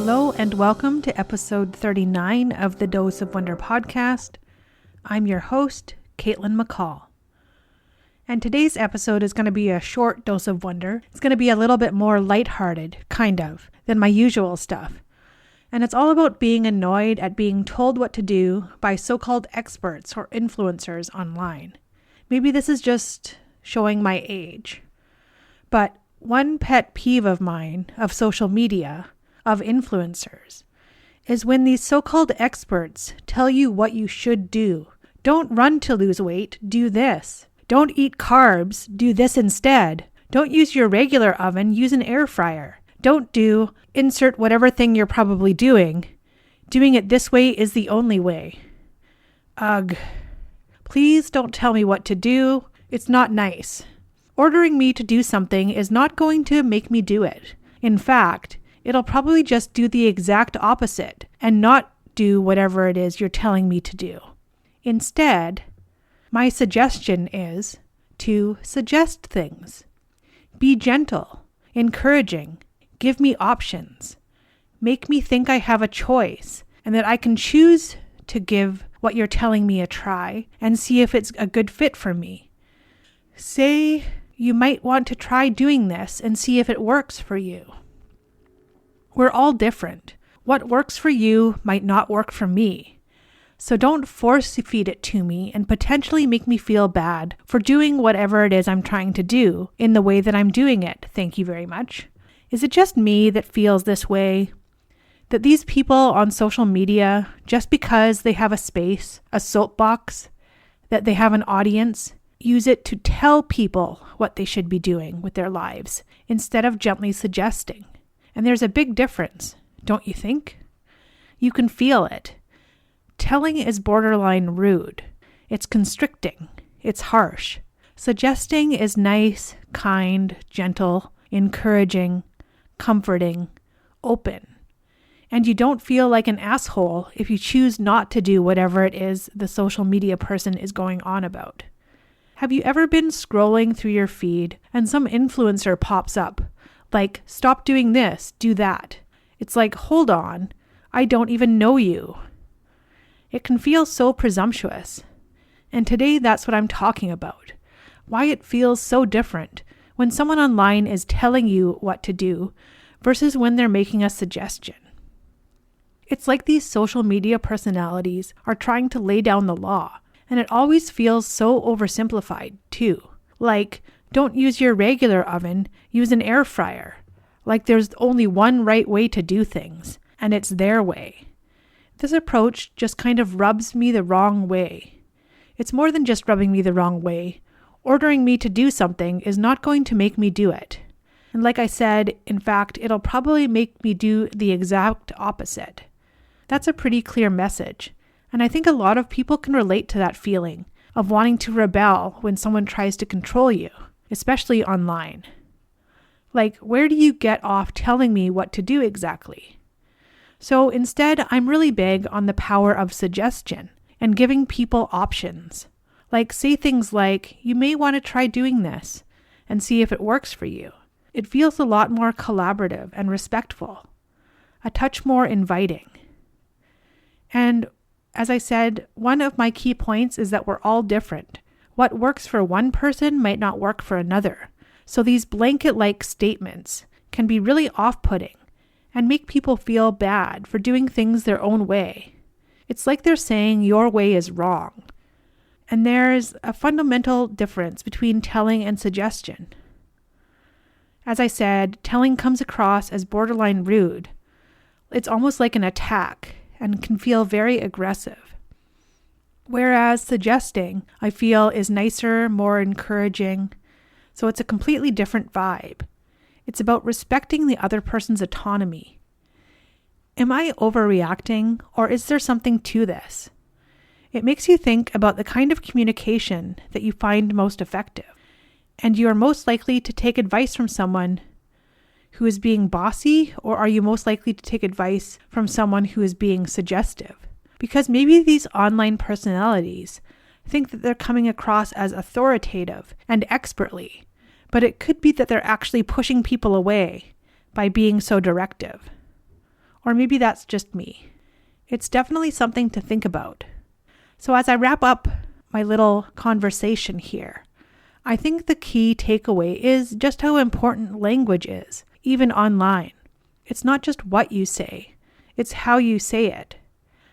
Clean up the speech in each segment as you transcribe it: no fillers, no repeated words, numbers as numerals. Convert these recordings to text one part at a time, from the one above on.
Hello and welcome to episode 39 of the Dose of Wonder podcast. I'm your host, Caitlin McColl. And today's episode is going to be a short dose of wonder. It's going to be a little bit more lighthearted, kind of, than my usual stuff. And it's all about being annoyed at being told what to do by so-called experts or influencers online. Maybe this is just showing my age. But one pet peeve of mine, of social media, of influencers, is when these so-called experts tell you what you should do. Don't run to lose weight, do this. Don't eat carbs, do this instead. Don't use your regular oven, use an air fryer. Don't do, insert whatever thing you're probably doing. Doing it this way is the only way. Ugh. Please don't tell me what to do. It's not nice. Ordering me to do something is not going to make me do it. In fact, it'll probably just do the exact opposite and not do whatever it is you're telling me to do. Instead, my suggestion is to suggest things. Be gentle, encouraging, give me options, make me think I have a choice and that I can choose to give what you're telling me a try and see if it's a good fit for me. Say you might want to try doing this and see if it works for you. We're all different. What works for you might not work for me. So don't force feed it to me and potentially make me feel bad for doing whatever it is I'm trying to do in the way that I'm doing it. Thank you very much. Is it just me that feels this way? That these people on social media, just because they have a space, a soapbox, that they have an audience, use it to tell people what they should be doing with their lives instead of gently suggesting? And there's a big difference, don't you think? You can feel it. Telling is borderline rude. It's constricting. It's harsh. Suggesting is nice, kind, gentle, encouraging, comforting, open. And you don't feel like an asshole if you choose not to do whatever it is the social media person is going on about. Have you ever been scrolling through your feed and some influencer pops up? Like, stop doing this, do that. It's like, hold on, I don't even know you. It can feel so presumptuous. And today that's what I'm talking about. Why it feels so different when someone online is telling you what to do versus when they're making a suggestion. It's like these social media personalities are trying to lay down the law, and it always feels so oversimplified too. Like, don't use your regular oven, use an air fryer. Like there's only one right way to do things, and it's their way. This approach just kind of rubs me the wrong way. It's more than just rubbing me the wrong way. Ordering me to do something is not going to make me do it. And like I said, in fact, it'll probably make me do the exact opposite. That's a pretty clear message, and I think a lot of people can relate to that feeling of wanting to rebel when someone tries to control you, especially online. Like, where do you get off telling me what to do exactly? So instead, I'm really big on the power of suggestion and giving people options. Like, say things like, you may want to try doing this and see if it works for you. It feels a lot more collaborative and respectful, a touch more inviting. And as I said, one of my key points is that we're all different. What works for one person might not work for another. So these blanket-like statements can be really off-putting and make people feel bad for doing things their own way. It's like they're saying your way is wrong. And there's a fundamental difference between telling and suggestion. As I said, telling comes across as borderline rude. It's almost like an attack and can feel very aggressive. Whereas suggesting, I feel, is nicer, more encouraging. So it's a completely different vibe. It's about respecting the other person's autonomy. Am I overreacting, or is there something to this? It makes you think about the kind of communication that you find most effective. And you are most likely to take advice from someone who is being bossy, or are you most likely to take advice from someone who is being suggestive? Because maybe these online personalities think that they're coming across as authoritative and expertly, but it could be that they're actually pushing people away by being so directive. Or maybe that's just me. It's definitely something to think about. So as I wrap up my little conversation here, I think the key takeaway is just how important language is, even online. It's not just what you say, it's how you say it.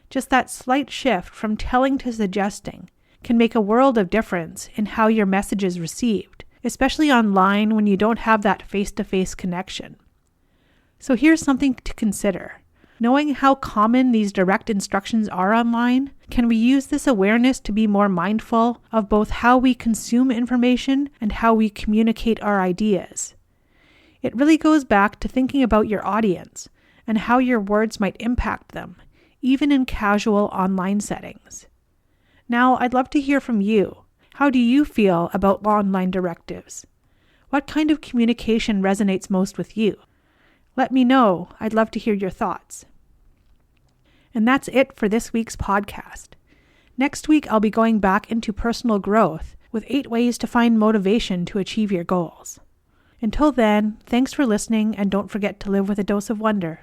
Just that slight shift from telling to suggesting can make a world of difference in how your message is received, especially online when you don't have that face-to-face connection. So here's something to consider. Knowing how common these direct instructions are online, can we use this awareness to be more mindful of both how we consume information and how we communicate our ideas? It really goes back to thinking about your audience and how your words might impact them, even in casual online settings. Now, I'd love to hear from you. How do you feel about online directives? What kind of communication resonates most with you? Let me know. I'd love to hear your thoughts. And that's it for this week's podcast. Next week, I'll be going back into personal growth with 8 ways to find motivation to achieve your goals. Until then, thanks for listening, and don't forget to live with a dose of wonder.